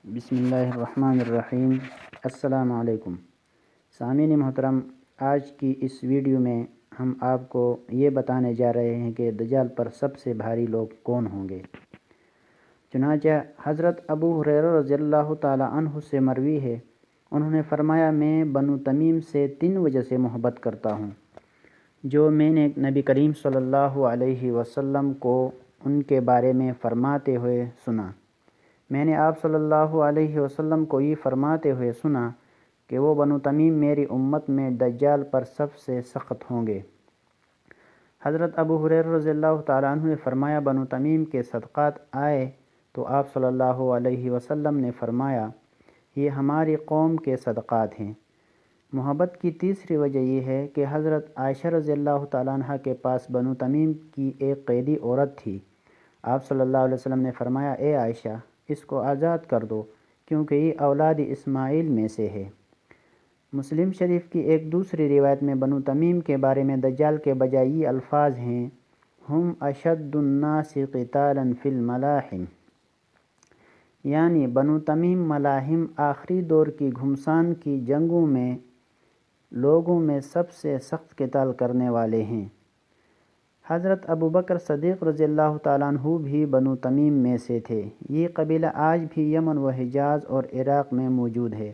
بسم اللہ الرحمن الرحیم۔ السلام علیکم سامعین محترم، آج کی اس ویڈیو میں ہم آپ کو یہ بتانے جا رہے ہیں کہ دجال پر سب سے بھاری لوگ کون ہوں گے۔ چنانچہ حضرت ابو ہریرہ رضی اللہ تعالی عنہ سے مروی ہے، انہوں نے فرمایا، میں بنو تمیم سے 3 وجہ سے محبت کرتا ہوں جو میں نے نبی کریم صلی اللہ علیہ وسلم کو ان کے بارے میں فرماتے ہوئے سنا۔ میں نے آپ صلی اللہ علیہ وسلم کو یہ فرماتے ہوئے سنا کہ وہ بنو تمیم میری امت میں دجال پر سب سے سخت ہوں گے۔ حضرت ابو ہریرہ رضی اللہ تعالیٰ عنہ نے فرمایا، بنو تمیم کے صدقات آئے تو آپ صلی اللہ علیہ وسلم نے فرمایا، یہ ہماری قوم کے صدقات ہیں۔ محبت کی تیسری وجہ یہ ہے کہ حضرت عائشہ رضی اللہ تعالیٰ عنہ کے پاس بنو تمیم کی ایک قیدی عورت تھی۔ آپ صلی اللہ علیہ وسلم نے فرمایا، اے عائشہ، اس کو آزاد کر دو کیونکہ یہ اولاد اسماعیل میں سے ہے۔ مسلم شریف کی ایک دوسری روایت میں بنو تمیم کے بارے میں دجال کے بجائے یہ الفاظ ہیں، ہم اشد الناس قتالا فی الملاحم، یعنی بنو تمیم ملاحم آخری دور کی گھمسان کی جنگوں میں لوگوں میں سب سے سخت قتال کرنے والے ہیں۔ حضرت ابو بکر صدیق رضی اللہ تعالیٰ عنہ بھی بنو تمیم میں سے تھے۔ یہ قبیلہ آج بھی یمن و حجاز اور عراق میں موجود ہے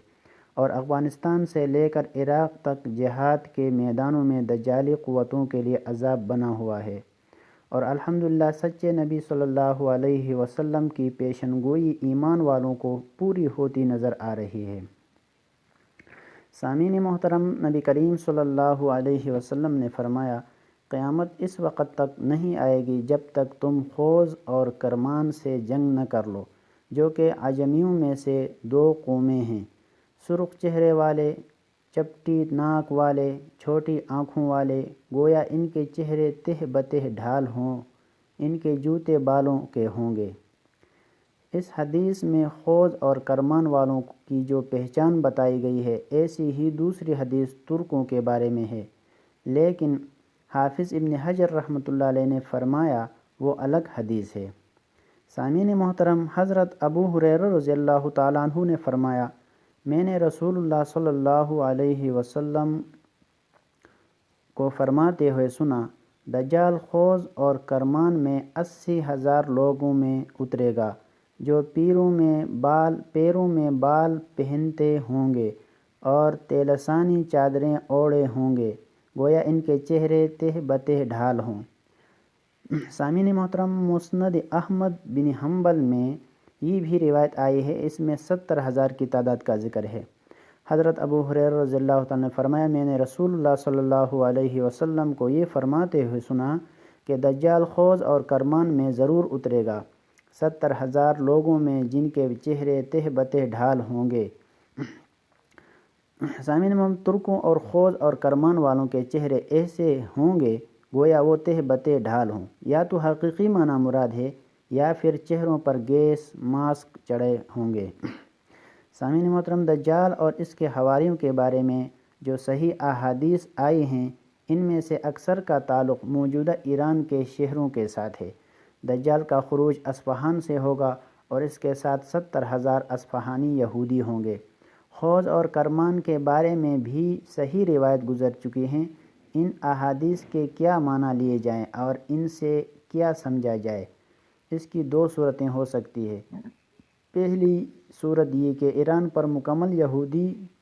اور افغانستان سے لے کر عراق تک جہاد کے میدانوں میں دجالی قوتوں کے لیے عذاب بنا ہوا ہے، اور الحمدللہ سچے نبی صلی اللہ علیہ وسلم کی پیشن گوئی ایمان والوں کو پوری ہوتی نظر آ رہی ہے۔ سامعین محترم، نبی کریم صلی اللہ علیہ وسلم نے فرمایا، قیامت اس وقت تک نہیں آئے گی جب تک تم خوز اور کرمان سے جنگ نہ کر لو، جو کہ عجمیوں میں سے 2 قومیں ہیں، سرخ چہرے والے، چپٹی ناک والے، چھوٹی آنکھوں والے، گویا ان کے چہرے تہ بتہ ڈھال ہوں، ان کے جوتے بالوں کے ہوں گے۔ اس حدیث میں خوز اور کرمان والوں کی جو پہچان بتائی گئی ہے، ایسی ہی دوسری حدیث ترکوں کے بارے میں ہے، لیکن حافظ ابن حجر رحمۃ اللہ علیہ نے فرمایا وہ الگ حدیث ہے۔ سامعین محترم، حضرت ابو ہریرہ رضی اللہ تعالیٰ عنہ نے فرمایا، میں نے رسول اللہ صلی اللہ علیہ وسلم کو فرماتے ہوئے سنا، دجال خوز اور کرمان میں 80,000 لوگوں میں اترے گا جو پیروں میں بال پہنتے ہوں گے اور تیلسانی چادریں اوڑے ہوں گے، گویا ان کے چہرے تہ بتہ ڈھال ہوں۔ سامعین محترم، مسند احمد بن حنبل میں یہ بھی روایت آئی ہے، اس میں 70,000 کی تعداد کا ذکر ہے۔ حضرت ابو ہریرہ رضی اللہ تعالیٰ نے فرمایا، میں نے رسول اللہ صلی اللہ علیہ وسلم کو یہ فرماتے ہوئے سنا کہ دجال خوز اور کرمان میں ضرور اترے گا، 70,000 لوگوں میں جن کے چہرے تہ بتہ ڈھال ہوں گے۔ سامعین محترم، ترکوں اور خوز اور کرمان والوں کے چہرے ایسے ہوں گے گویا وہ تہ بتہ ڈھال ہوں، یا تو حقیقی معنی مراد ہے یا پھر چہروں پر گیس ماسک چڑھے ہوں گے۔ سامعین محترم، دجال اور اس کے حواریوں کے بارے میں جو صحیح احادیث آئی ہیں، ان میں سے اکثر کا تعلق موجودہ ایران کے شہروں کے ساتھ ہے۔ دجال کا خروج اصفہان سے ہوگا اور اس کے ساتھ 70,000 اصفہانی یہودی ہوں گے۔ خوز اور کرمان کے بارے میں بھی صحیح روایت گزر چکی ہیں، ان احادیث کے کیا معنی لیے جائیں اور ان سے کیا سمجھا جائے، اس کی 2 صورتیں ہو سکتی ہیں۔ پہلی صورت یہ کہ ایران پر مکمل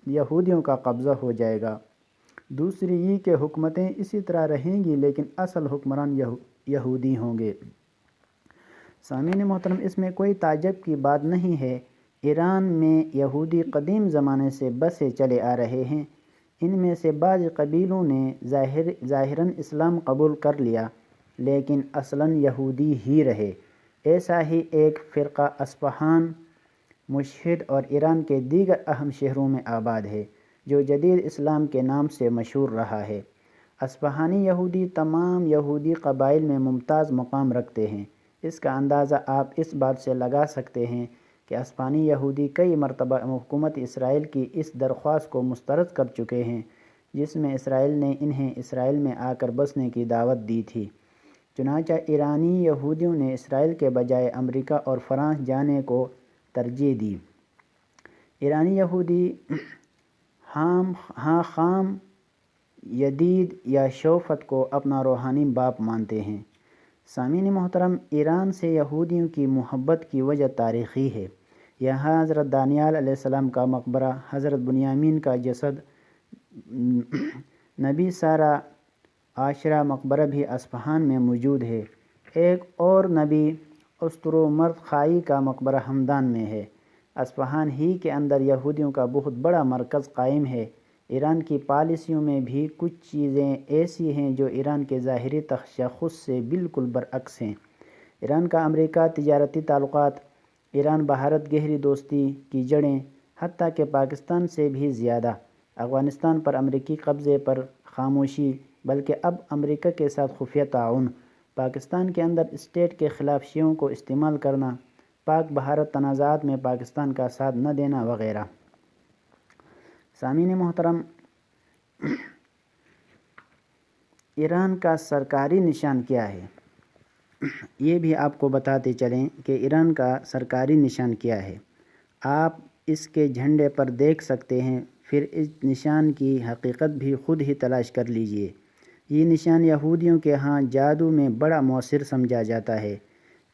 یہودیوں کا قبضہ ہو جائے گا، دوسری یہ کہ حکومتیں اسی طرح رہیں گی لیکن اصل حکمران یہودی ہوں گے۔ سامعین محترم، اس میں کوئی تعجب کی بات نہیں ہے، ایران میں یہودی قدیم زمانے سے بسے چلے آ رہے ہیں، ان میں سے بعض قبیلوں نے ظاہراً اسلام قبول کر لیا لیکن اصلاً یہودی ہی رہے۔ ایسا ہی ایک فرقہ اصفہان، مشہد اور ایران کے دیگر اہم شہروں میں آباد ہے، جو جدید اسلام کے نام سے مشہور رہا ہے۔ اصفہانی یہودی تمام یہودی قبائل میں ممتاز مقام رکھتے ہیں۔ اس کا اندازہ آپ اس بات سے لگا سکتے ہیں کہ اصفہانی یہودی کئی مرتبہ حکومت اسرائیل کی اس درخواست کو مسترد کر چکے ہیں جس میں اسرائیل نے انہیں اسرائیل میں آ کر بسنے کی دعوت دی تھی۔ چنانچہ ایرانی یہودیوں نے اسرائیل کے بجائے امریکہ اور فرانس جانے کو ترجیح دی۔ ایرانی یہودی خام یدید یا شوفت کو اپنا روحانی باپ مانتے ہیں۔ سامعین محترم، ایران سے یہودیوں کی محبت کی وجہ تاریخی ہے۔ یہاں حضرت دانیال علیہ السلام کا مقبرہ، حضرت بنیامین کا جسد، نبی سارہ عاشرہ مقبرہ بھی اصفہان میں موجود ہے۔ ایک اور نبی استرومرت خائی کا مقبرہ ہمدان میں ہے۔ اصفہان ہی کے اندر یہودیوں کا بہت بڑا مرکز قائم ہے۔ ایران کی پالیسیوں میں بھی کچھ چیزیں ایسی ہیں جو ایران کے ظاہری تشخص سے بالکل برعکس ہیں۔ ایران کا امریکہ تجارتی تعلقات، ایران بھارت گہری دوستی کی جڑیں، حتیٰ کہ پاکستان سے بھی زیادہ۔ افغانستان پر امریکی قبضے پر خاموشی، بلکہ اب امریکہ کے ساتھ خفیہ تعاون، پاکستان کے اندر اسٹیٹ کے خلاف شیعوں کو استعمال کرنا، پاک بھارت تنازعات میں پاکستان کا ساتھ نہ دینا وغیرہ۔ سامعین محترم، ایران کا سرکاری نشان کیا ہے؟ یہ بھی آپ کو بتاتے چلیں کہ ایران کا سرکاری نشان کیا ہے۔ آپ اس کے جھنڈے پر دیکھ سکتے ہیں، پھر اس نشان کی حقیقت بھی خود ہی تلاش کر لیجئے۔ یہ نشان یہودیوں کے ہاں جادو میں بڑا مؤثر سمجھا جاتا ہے۔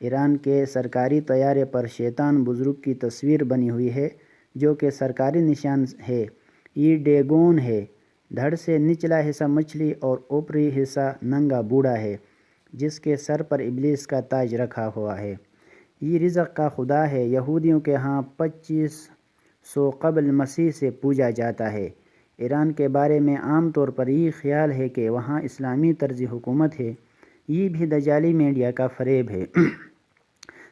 ایران کے سرکاری طیارے پر شیطان بزرگ کی تصویر بنی ہوئی ہے، جو کہ سرکاری نشان ہے۔ یہ ڈیگون ہے۔ دھڑ سے نچلا حصہ مچھلی اور اوپری حصہ ننگا بوڑھا ہے، جس کے سر پر ابلیس کا تاج رکھا ہوا ہے۔ یہ رزق کا خدا ہے۔ یہودیوں کے ہاں 2500 قبل مسیح سے پوجا جاتا ہے۔ ایران کے بارے میں عام طور پر یہ خیال ہے کہ وہاں اسلامی طرز حکومت ہے۔ یہ بھی دجالی میڈیا کا فریب ہے۔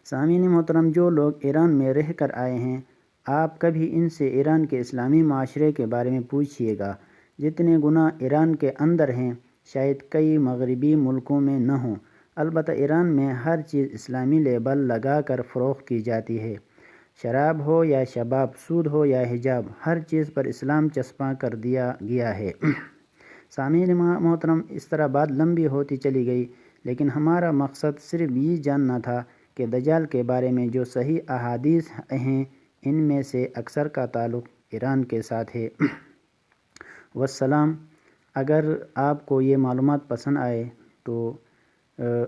سامعین محترم، جو لوگ ایران میں رہ کر آئے ہیں، آپ کبھی ان سے ایران کے اسلامی معاشرے کے بارے میں پوچھئے گا۔ جتنے گناہ ایران کے اندر ہیں، شاید کئی مغربی ملکوں میں نہ ہوں۔ البتہ ایران میں ہر چیز اسلامی لیبل لگا کر فروخت کی جاتی ہے۔ شراب ہو یا شباب، سود ہو یا حجاب، ہر چیز پر اسلام چسپاں کر دیا گیا ہے۔ سامعین محترم، اس طرح بات لمبی ہوتی چلی گئی، لیکن ہمارا مقصد صرف یہ جاننا تھا کہ دجال کے بارے میں جو صحیح احادیث ہیں، ان میں سے اکثر کا تعلق ایران کے ساتھ ہے۔ والسلام۔ اگر آپ کو یہ معلومات پسند آئے تو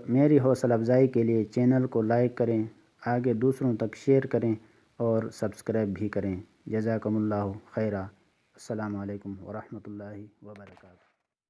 میری حوصلہ افزائی کے لیے چینل کو لائک کریں، آگے دوسروں تک شیئر کریں اور سبسکرائب بھی کریں۔ جزاکم اللہ خیرا۔ السلام علیکم ورحمۃ اللہ وبرکاتہ۔